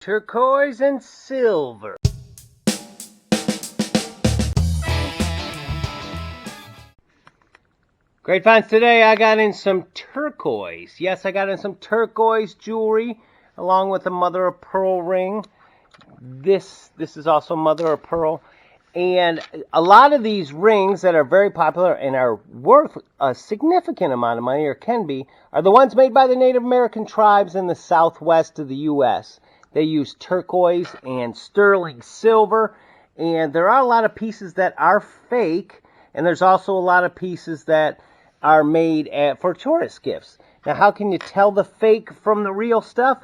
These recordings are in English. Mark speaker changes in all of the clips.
Speaker 1: Turquoise and silver. Great finds today. I got in some turquoise. Yes, I got in some turquoise jewelry along with a mother of pearl ring. This is also mother of pearl. And a lot of these rings that are very popular and are worth a significant amount of money, or can be, are the ones made by the Native American tribes in the southwest of the U.S. They use turquoise and sterling silver, and there are a lot of pieces that are fake, and there's also a lot of pieces that are made for tourist gifts. Now, how can you tell the fake from the real stuff?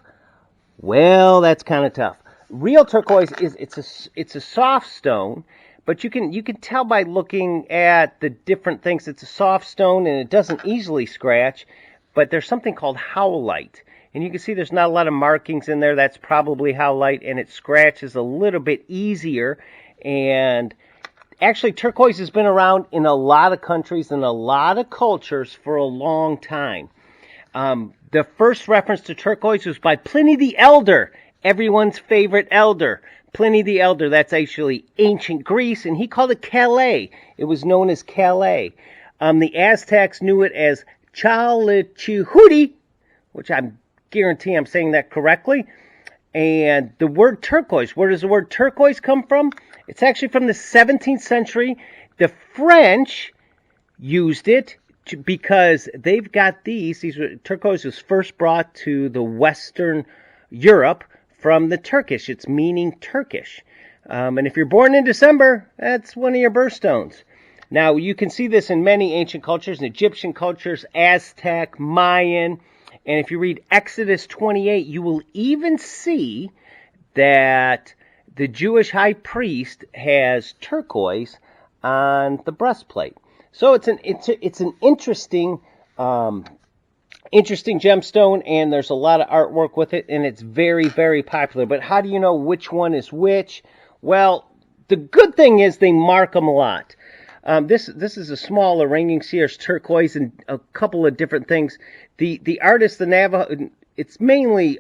Speaker 1: Well, that's kind of tough. Real turquoise it's a soft stone, but you can tell by looking at the different things. It's a soft stone and it doesn't easily scratch, but there's something called howlite. And you can see there's not a lot of markings in there. That's probably howlite, and it scratches a little bit easier. And actually, turquoise has been around in a lot of countries and a lot of cultures for a long time. The first reference to turquoise was by Pliny the Elder, everyone's favorite elder. Pliny the Elder, that's actually ancient Greece, and he called it Calais. It was known as Calais. The Aztecs knew it as Chalchihuiti, which I guarantee I'm saying that correctly. And the word turquoise, where does the word turquoise come from? It's actually from the 17th century. The French used it because they've got these turquoise was first brought to the Western Europe from the Turkish. It's meaning Turkish. And if you're born in December, that's one of your birthstones. Now, you can see this in many ancient cultures, Egyptian cultures, Aztec, Mayan. And if you read Exodus 28, you will even see that the Jewish high priest has turquoise on the breastplate. So it's an interesting gemstone, and there's a lot of artwork with it, and it's very, very popular. But how do you know which one is which? Well, the good thing is they mark them a lot. This is a smaller ring. You can see there's turquoise and a couple of different things. The artist, the Navajo, it's mainly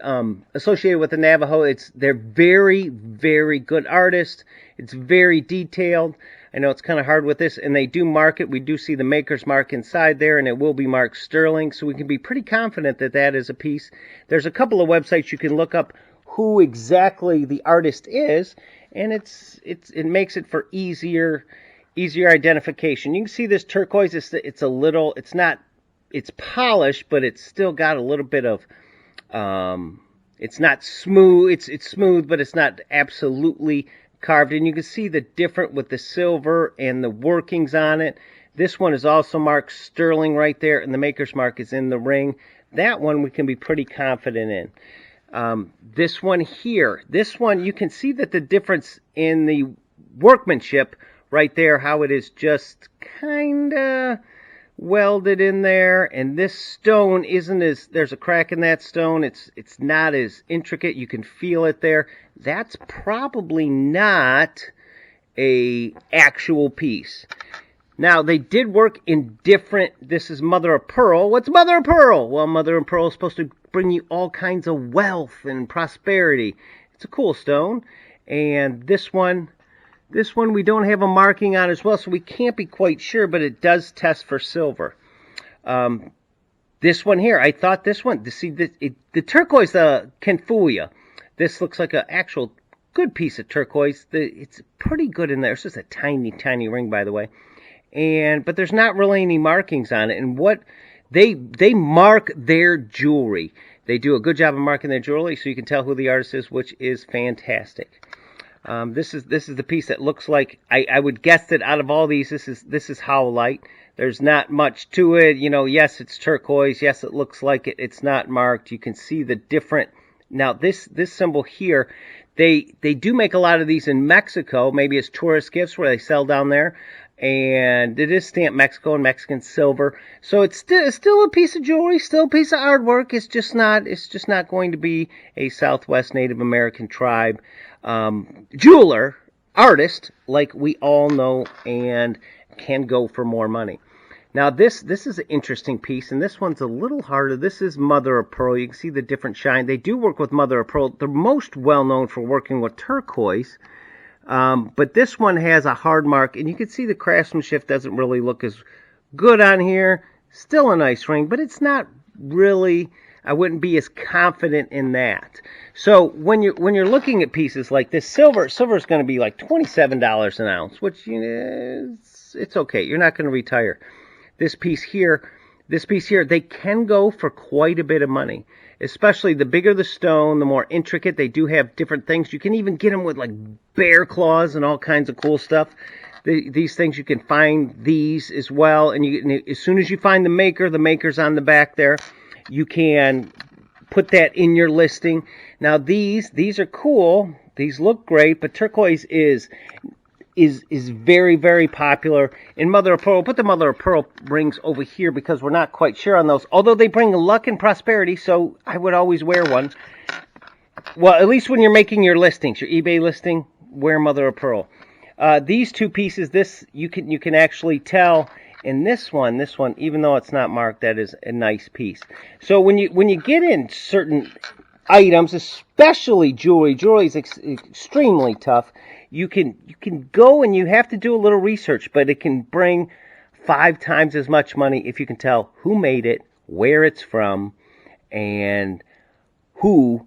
Speaker 1: associated with the Navajo. They're very, very good artists. It's very detailed. I know it's kind of hard with this, and they do mark it. We do see the maker's mark inside there, and it will be marked sterling, so we can be pretty confident that that is a piece. There's a couple of websites you can look up who exactly the artist is, and it makes it for easier identification. You can see this turquoise. It's polished, but it's still got a little bit of. It's not smooth. It's smooth, but it's not absolutely carved, and you can see the different with the silver and the workings on it. This one is also marked sterling right there, and the maker's mark is in the ring. That one we can be pretty confident in. This one here, you can see that the difference in the workmanship right there, how it is just kind of welded in there, and this stone there's a crack in that stone. It's not as intricate. You can feel it there. That's probably not a actual piece. Now, they did work in this is mother of pearl. What's mother of pearl? Well, mother of pearl is supposed to bring you all kinds of wealth and prosperity. It's a cool stone. And this one we don't have a marking on as well, so we can't be quite sure, but it does test for silver. This one here, I thought this one, the turquoise can fool you. This looks like an actual good piece of turquoise. It's pretty good in there. It's just a tiny, tiny ring, by the way. But there's not really any markings on it. And what they mark their jewelry. They do a good job of marking their jewelry, so you can tell who the artist is, which is fantastic. This is the piece that looks like I would guess that out of all these, this is howlite. There's not much to it. Yes, it's turquoise. Yes, it looks like it. It's not marked. You can see the different. Now this symbol here, they do make a lot of these in Mexico, maybe as tourist gifts where they sell down there. And it is stamped Mexico and Mexican silver. So it's still a piece of jewelry, still a piece of artwork. It's just not going to be a Southwest Native American tribe jeweler, artist, like we all know, and can go for more money. Now this is an interesting piece, and this one's a little harder. This is mother of pearl. You can see the different shine. They do work with mother of pearl. They're most well known for working with turquoise, but this one has a hard mark, and you can see the craftsmanship doesn't really look as good on here. Still a nice ring, but it's not really, I wouldn't be as confident in that. So when you're looking at pieces like this, silver is going to be like $27 an ounce, which, you know, it's okay. You're not going to retire. This piece here, they can go for quite a bit of money. Especially the bigger the stone, the more intricate. They do have different things. You can even get them with like bear claws and all kinds of cool stuff. These things, you can find these as well. And as soon as you find the maker's on the back there, you can put that in your listing. Now these are cool. These look great, but turquoise is very, very popular in mother of pearl. We'll put the mother of pearl rings over here because we're not quite sure on those. Although they bring luck and prosperity, so I would always wear one. Well, at least when you're making your listings, your eBay listing, wear mother of pearl. These two pieces, this you can actually tell. In this one, even though it's not marked, that is a nice piece. So when you get in certain items, especially jewelry is extremely tough. You can go and you have to do a little research, but it can bring 5 times as much money if you can tell who made it, where it's from, and who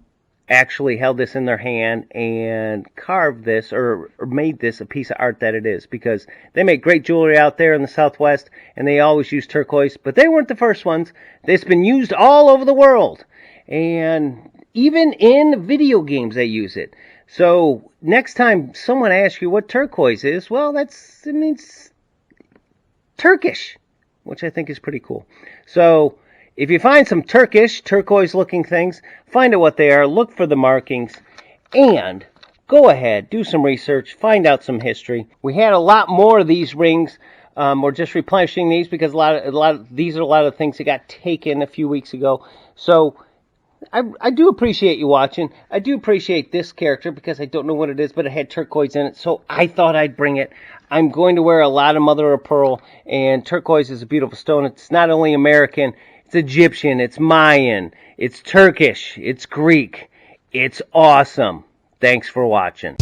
Speaker 1: actually held this in their hand and carved this or made this a piece of art that it is, because they make great jewelry out there in the Southwest and they always use turquoise, but they weren't the first ones. It's been used all over the world, and even in video games they use it. So next time someone asks you what turquoise is, well, it means Turkish, which I think is pretty cool. So if you find some turquoise looking things, find out what they are, look for the markings, and go ahead, do some research, find out some history. We had a lot more of these rings. We're just replenishing these because these are a lot of things that got taken a few weeks ago. So I do appreciate you watching. I do appreciate this character because I don't know what it is, but it had turquoise in it, so I thought I'd bring it. I'm going to wear a lot of mother of pearl, and turquoise is a beautiful stone. It's not only American, it's Egyptian, it's Mayan, it's Turkish, it's Greek. It's awesome. Thanks for watching.